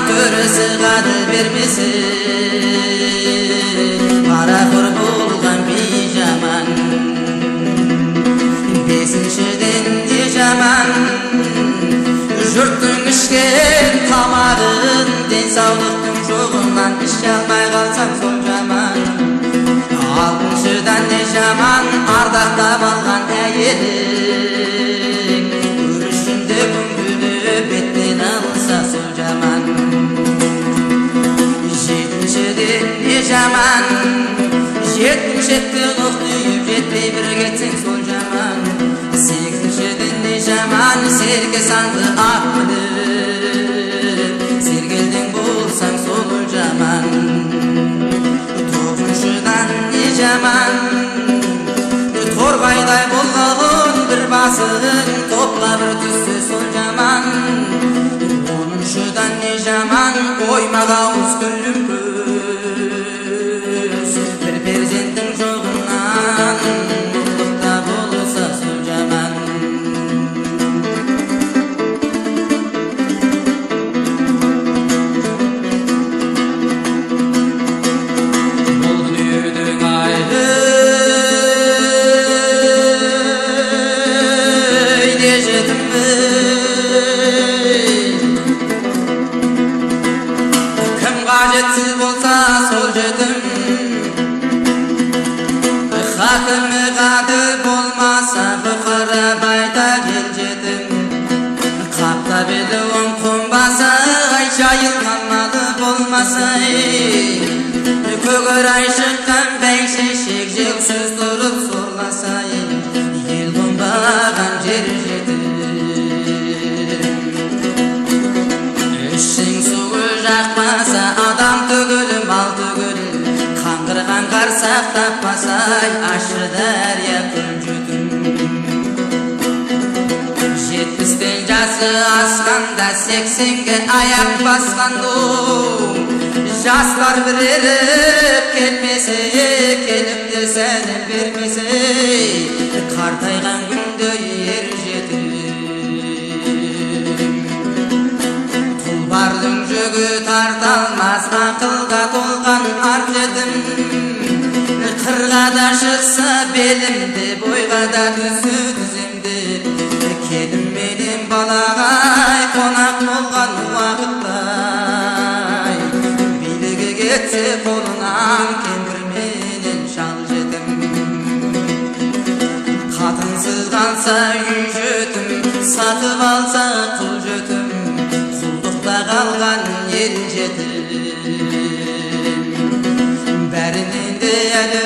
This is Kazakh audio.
köresi qadı vermesin Paraxur bolgan bijaman Besinchiden yaşaman Jurtun işken tamağın Densaulıktın çoğundan işalmay qalsam sol jaman Altınşıdan yaşaman Ardaqta balgan әйелің Үрüşünde güngünü betten alsa sol jaman Жетіншіден yaşaman Жетіншекті ұқтүйіп жетпей бір кетсең сол жаман Сексіншіден yaşaman Серге санды ақ біліп Сергелден болсаң сол жаман Тоғызыншыдан yaşaman Торғайдай болғағын бір басын Топла бір түсі сол жаман Оныншыдан yaşaman Оймаға уз күлім көз Бір перзенттің жоғынан Мұлдықта болса сол жаман Бұл дүниедің айлы Үйде жетіммін Кім қажетсіз болса сол жетім Хатымы қады болмаса бұқыра байта кел жетім Қапта белі оң қонбаса Жайыл қалмады болмаса Көгір ай шыққан бәйшешек Жеусіз тұрып сорласа Ел қонбаған жер жетім Ішің суы жақпаса Адам түгіл, мал түгіл Қаңғырған қарсақ таппасай Ашы дәрия күн жүтін Жетпістен жасы асқанда 80-ге аяқ басқанды Жастар бір еріп кетмесе Келімді сәлем бермесе Қартайған күнде ер жетім Тұлбардың жүгі тарталмас Ақылға толған ар жетім Қырға да шықса белімді Бойға да түсі түземді Келім менен балағай Қонақ болған уақыттай Билігі кетсе қолынан Кемпір менен шал жетім Қатынсыз қалса үй жетім Сатып алса құл жетім Құлдықта қалған ел жетім Бәрінен де әлі